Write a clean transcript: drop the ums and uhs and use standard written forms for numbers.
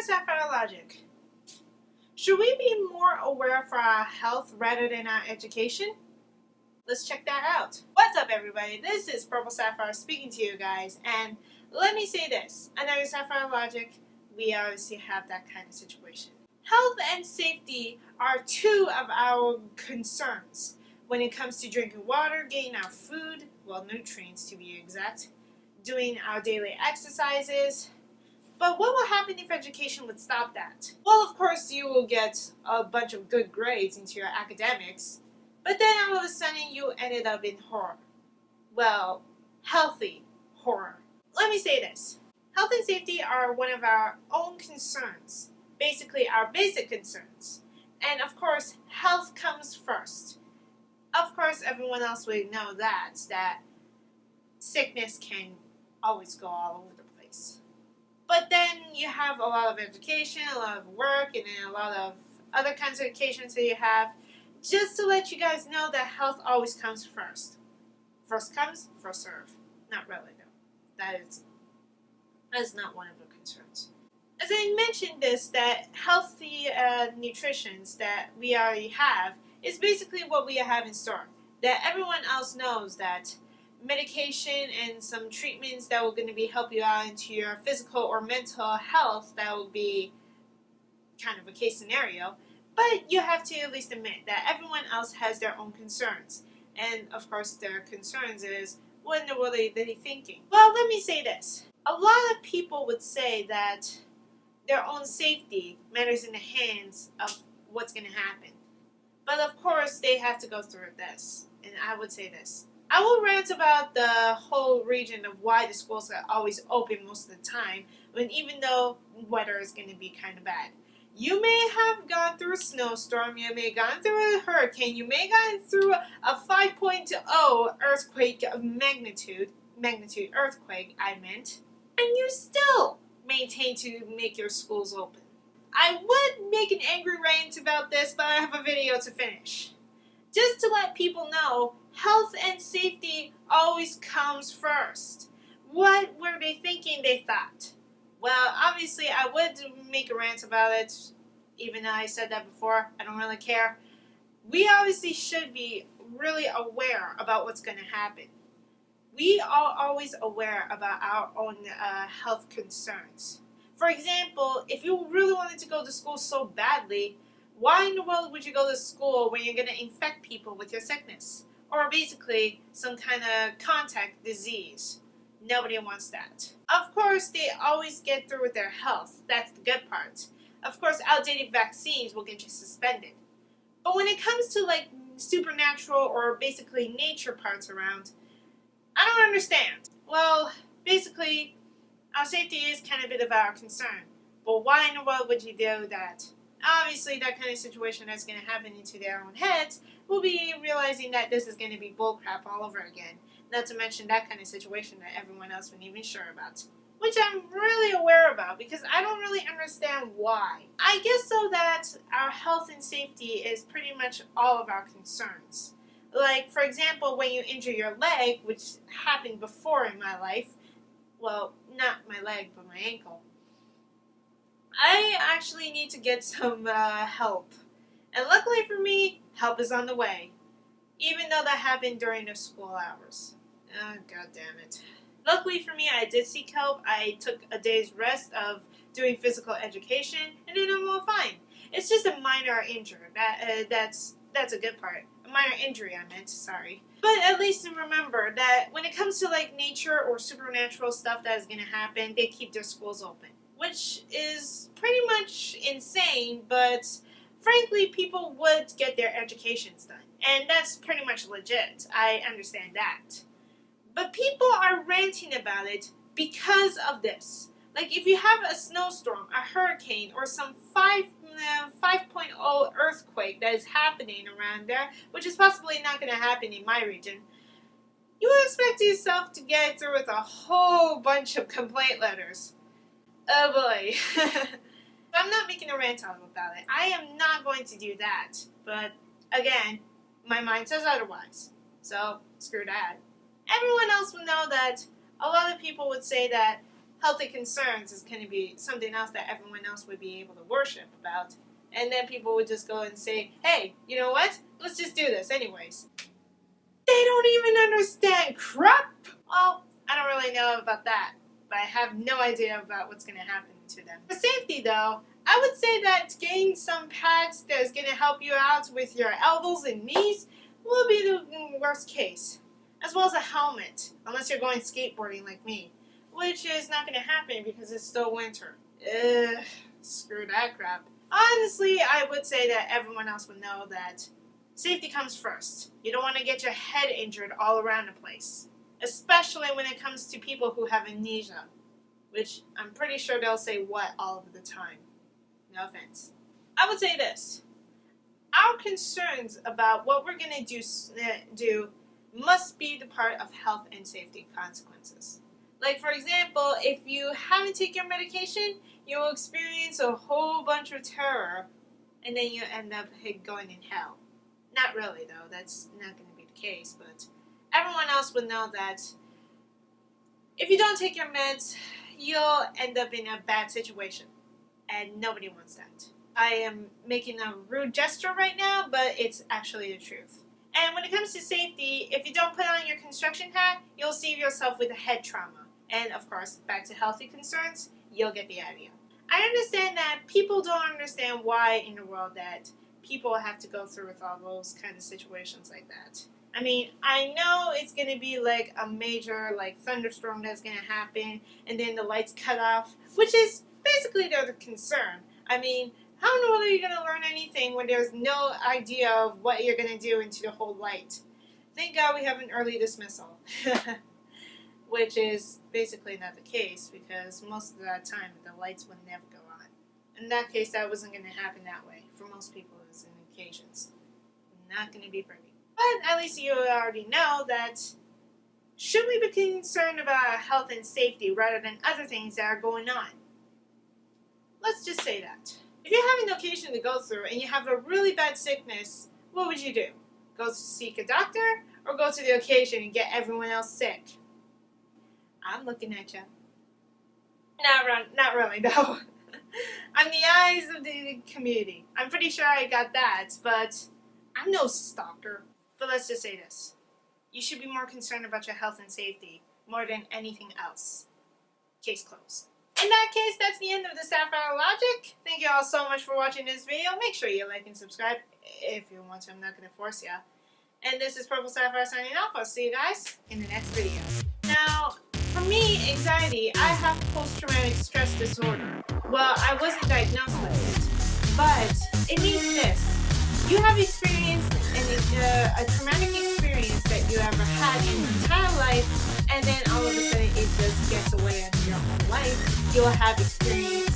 Sapphire logic. Should we be more aware of our health rather than our education? Let's check that out. What's up, everybody? This is Purple Sapphire speaking to you guys, and let me say this. Under Sapphire logic, we obviously have that kind of situation. Health and safety are two of our concerns when it comes to drinking water, getting our food, well, nutrients to be exact, doing our daily exercises. But what will happen if education would stop that? Well, of course, you will get a bunch of good grades into your academics, but then all of a sudden you ended up in horror. Well, healthy horror. Let me say this. Health and safety are one of our own concerns, basically our basic concerns. And of course, health comes first. Of course, everyone else would know that sickness can always go all over the place. But then you have a lot of education, a lot of work, and then a lot of other kinds of educations that you have. Just to let you guys know that health always comes first. First comes, first serve. Not really, though. That is not one of the concerns. As I mentioned this, that healthy nutritions that we already have is basically what we have in store. That everyone else knows that medication and some treatments that will going to be help you out into your physical or mental health, that will be kind of a case scenario. But you have to at least admit that everyone else has their own concerns. And of course their concerns is, what in the world are they thinking? Well, let me say this. A lot of people would say that their own safety matters in the hands of what's going to happen. But of course they have to go through this. And I would say this. I will rant about the whole region of why the schools are always open most of the time, when even though weather is going to be kind of bad. You may have gone through a snowstorm, you may have gone through a hurricane, you may have gone through a 5.0 earthquake of magnitude earthquake, I meant, and you still maintain to make your schools open. I would make an angry rant about this, but I have a video to finish. Just to let people know, health and safety always comes first. What were they thinking they thought? Well, obviously, I would make a rant about it, even though I said that before. I don't really care. We obviously should be really aware about what's going to happen. We are always aware about our own health concerns. For example, if you really wanted to go to school so badly, why in the world would you go to school when you're going to infect people with your sickness? Or basically, some kind of contact disease. Nobody wants that. Of course, they always get through with their health. That's the good part. Of course, outdated vaccines will get you suspended. But when it comes to like supernatural or basically nature parts around, I don't understand. Well, basically, our safety is kind of a bit of our concern. But why in the world would you do that? Obviously, that kind of situation that's going to happen into their own heads will be realizing that this is going to be bullcrap all over again. Not to mention that kind of situation that everyone else wasn't even sure about. Which I'm really aware about because I don't really understand why. I guess so that our health and safety is pretty much all of our concerns. Like, for example, when you injure your leg, which happened before in my life. Well, not my leg, but my ankle. I actually need to get some help. And luckily for me, help is on the way. Even though that happened during the school hours. Oh, god damn it. Luckily for me, I did seek help. I took a day's rest of doing physical education, and then I'm all fine. It's just a minor injury. That's a good part. A minor injury, I meant, sorry. But at least remember that when it comes to like nature or supernatural stuff that is going to happen, they keep their schools open. Which is pretty much insane, but frankly, people would get their educations done. And that's pretty much legit. I understand that. But people are ranting about it because of this. Like, if you have a snowstorm, a hurricane, or some 5.0 earthquake that is happening around there, which is possibly not going to happen in my region, you would expect yourself to get through with a whole bunch of complaint letters. Oh boy. I'm not making a rant out about it. I am not going to do that. But again, my mind says otherwise. So, screw that. Everyone else will know that a lot of people would say that healthy concerns is going to be something else that everyone else would be able to worship about. And then people would just go and say, hey, you know what? Let's just do this anyways. They don't even understand crap. Well, I don't really know about that, but I have no idea about what's going to happen to them. For safety, though, I would say that getting some pads that's going to help you out with your elbows and knees will be the worst case, as well as a helmet, unless you're going skateboarding like me, which is not going to happen because it's still winter. Ugh, screw that crap. Honestly, I would say that everyone else would know that safety comes first. You don't want to get your head injured all around the place, especially when it comes to people who have amnesia, which I'm pretty sure they'll say what all of the time. No offense. I would say this. Our concerns about what we're going to do must be the part of health and safety consequences. Like, for example, if you haven't taken your medication, you will experience a whole bunch of terror, and then you end up going in hell. Not really, though. That's not going to be the case, but everyone else would know that if you don't take your meds, you'll end up in a bad situation, and nobody wants that. I am making a rude gesture right now, but it's actually the truth. And when it comes to safety, if you don't put on your construction hat, you'll see yourself with a head trauma. And of course, back to healthy concerns, you'll get the idea. I understand that people don't understand why in the world that people have to go through with all those kind of situations like that. I mean, I know it's going to be like a major thunderstorm that's going to happen, and then the lights cut off, which is basically the concern. I mean, how in the world are you going to learn anything when there's no idea of what you're going to do into the whole light? Thank God we have an early dismissal, which is basically not the case because most of that time the lights would never go on. In that case, that wasn't going to happen that way. For most people, it was in occasions. Not going to be pretty. But at least you already know that should we be concerned about health and safety rather than other things that are going on? Let's just say that. If you have an occasion to go through and you have a really bad sickness, what would you do? Go seek a doctor or go to the occasion and get everyone else sick? I'm looking at you. Not really, though. I'm the eyes of the community. I'm pretty sure I got that, but I'm no stalker. But let's just say this. You should be more concerned about your health and safety more than anything else. Case closed. In that case, that's the end of the Sapphire logic. Thank you all so much for watching this video. Make sure you like and subscribe if you want to. I'm not going to force you. And this is Purple Sapphire signing off. I'll see you guys in the next video. Now, for me, anxiety, I have post-traumatic stress disorder. Well, I wasn't diagnosed with it, but it means this. You have experienced a traumatic experience that you ever had in your entire life, and then all of a sudden it just gets away into your whole life. You'll have experienced